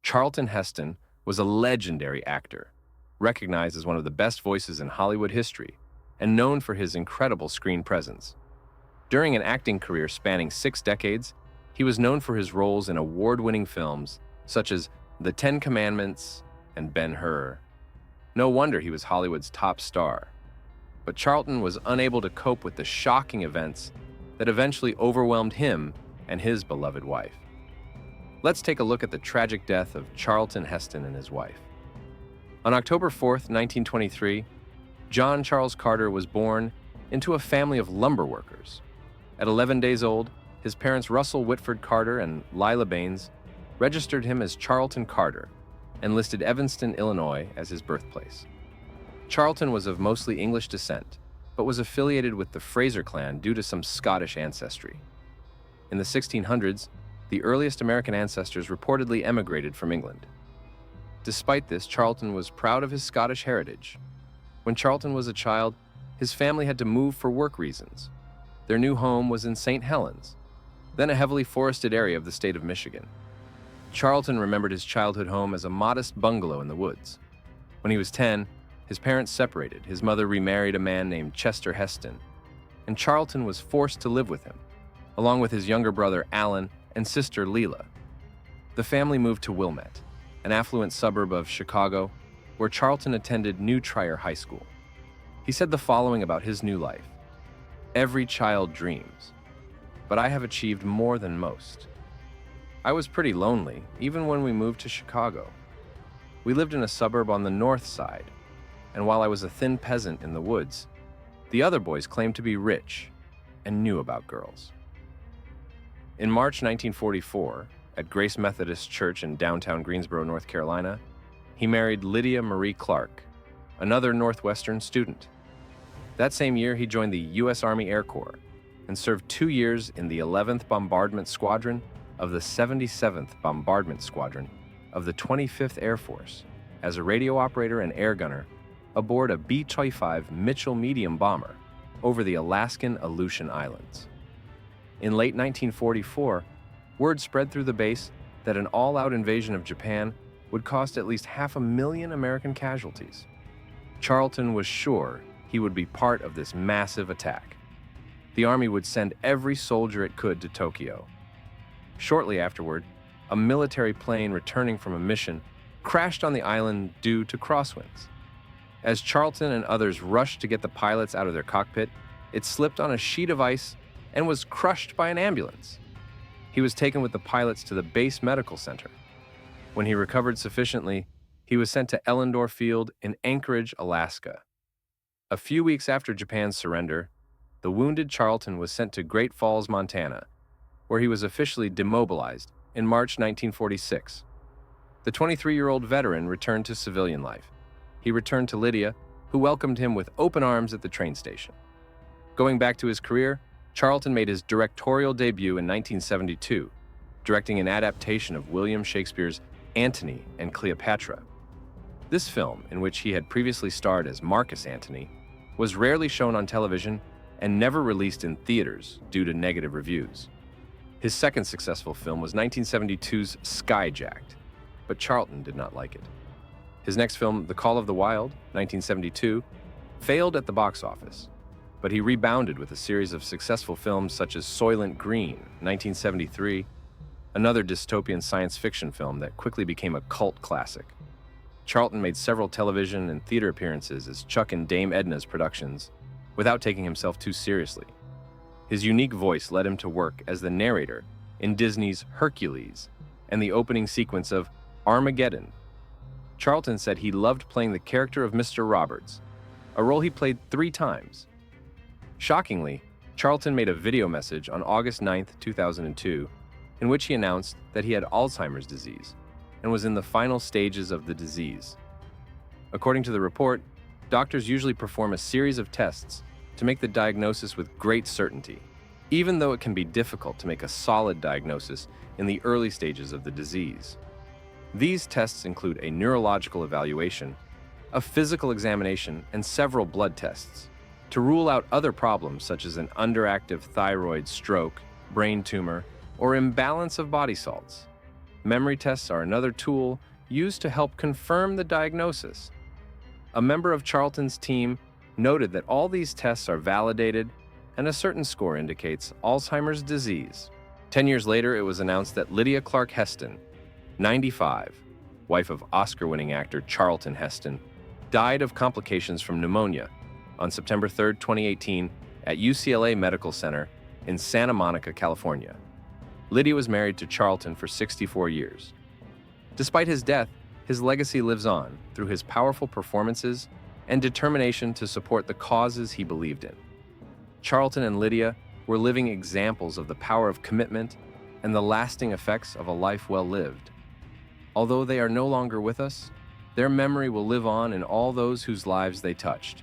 Charlton Heston was a legendary actor, recognized as one of the best voices in Hollywood history and known for his incredible screen presence. During an acting career spanning 6 decades, he was known for his roles in award-winning films such as The Ten Commandments and Ben-Hur. No wonder he was Hollywood's top star. But Charlton was unable to cope with the shocking events that eventually overwhelmed him and his beloved wife. Let's take a look at the tragic death of Charlton Heston and his wife. On October 4th, 1923, John Charles Carter was born into a family of lumber workers. At 11 days old, his parents Russell Whitford Carter and Lila Baines registered him as Charlton Carter and listed Evanston, Illinois as his birthplace. Charlton was of mostly English descent, but was affiliated with the Fraser clan due to some Scottish ancestry. In the 1600s, the earliest American ancestors reportedly emigrated from England. Despite this, Charlton was proud of his Scottish heritage. When Charlton was a child, his family had to move for work reasons. Their new home was in St. Helens, then a heavily forested area of the state of Michigan. Charlton remembered his childhood home as a modest bungalow in the woods. When he was 10, his parents separated. His mother remarried a man named Chester Heston, and Charlton was forced to live with him, along with his younger brother Alan and sister Leila. The family moved to Wilmette, an affluent suburb of Chicago, where Charlton attended New Trier High School. He said the following about his new life: "Every child dreams, but I have achieved more than most. I was pretty lonely, even when we moved to Chicago. We lived in a suburb on the north side, and while I was a thin peasant in the woods, the other boys claimed to be rich and knew about girls." In March 1944, at Grace Methodist Church in downtown Greensboro, North Carolina, he married Lydia Marie Clark, another Northwestern student. That same year, he joined the U.S. Army Air Corps and served 2 years in the 11th Bombardment Squadron of the 77th Bombardment Squadron of the 25th Air Force as a radio operator and air gunner aboard a B-25 Mitchell medium bomber over the Alaskan Aleutian Islands. In late 1944, word spread through the base that an all-out invasion of Japan would cost at least 500,000 American casualties. Charlton was sure he would be part of this massive attack. The Army would send every soldier it could to Tokyo. Shortly afterward, a military plane returning from a mission crashed on the island due to crosswinds. As Charlton and others rushed to get the pilots out of their cockpit, it slipped on a sheet of ice and was crushed by an ambulance. He was taken with the pilots to the base medical center. When he recovered sufficiently, he was sent to Ellendorf Field in Anchorage, Alaska. A few weeks after Japan's surrender, the wounded Charlton was sent to Great Falls, Montana, where he was officially demobilized in March 1946. The 23-year-old veteran returned to civilian life. He returned to Lydia, who welcomed him with open arms at the train station. Going back to his career, Charlton made his directorial debut in 1972, directing an adaptation of William Shakespeare's Antony and Cleopatra. This film, in which he had previously starred as Marcus Antony, was rarely shown on television and never released in theaters due to negative reviews. His second successful film was 1972's Skyjacked, but Charlton did not like it. His next film, The Call of the Wild, 1972, failed at the box office, but he rebounded with a series of successful films such as Soylent Green, 1973, another dystopian science fiction film that quickly became a cult classic. Charlton made several television and theater appearances as Chuck and Dame Edna's productions without taking himself too seriously. His unique voice led him to work as the narrator in Disney's Hercules and the opening sequence of Armageddon. Charlton said he loved playing the character of Mr. Roberts, a role he played 3 times. Shockingly, Charlton made a video message on August 9, 2002, in which he announced that he had Alzheimer's disease and was in the final stages of the disease. According to the report, doctors usually perform a series of tests to make the diagnosis with great certainty, even though it can be difficult to make a solid diagnosis in the early stages of the disease. These tests include a neurological evaluation, a physical examination, and several blood tests to rule out other problems such as an underactive thyroid, stroke, brain tumor, or imbalance of body salts. Memory tests are another tool used to help confirm the diagnosis. A member of Charlton's team noted that all these tests are validated and a certain score indicates Alzheimer's disease. 10 years later, it was announced that Lydia Clark Heston, 95, wife of Oscar-winning actor Charlton Heston, died of complications from pneumonia on September 3, 2018, at UCLA Medical Center in Santa Monica, California. Lydia was married to Charlton for 64 years. Despite his death, his legacy lives on through his powerful performances and determination to support the causes he believed in. Charlton and Lydia were living examples of the power of commitment and the lasting effects of a life well lived. Although they are no longer with us, their memory will live on in all those whose lives they touched.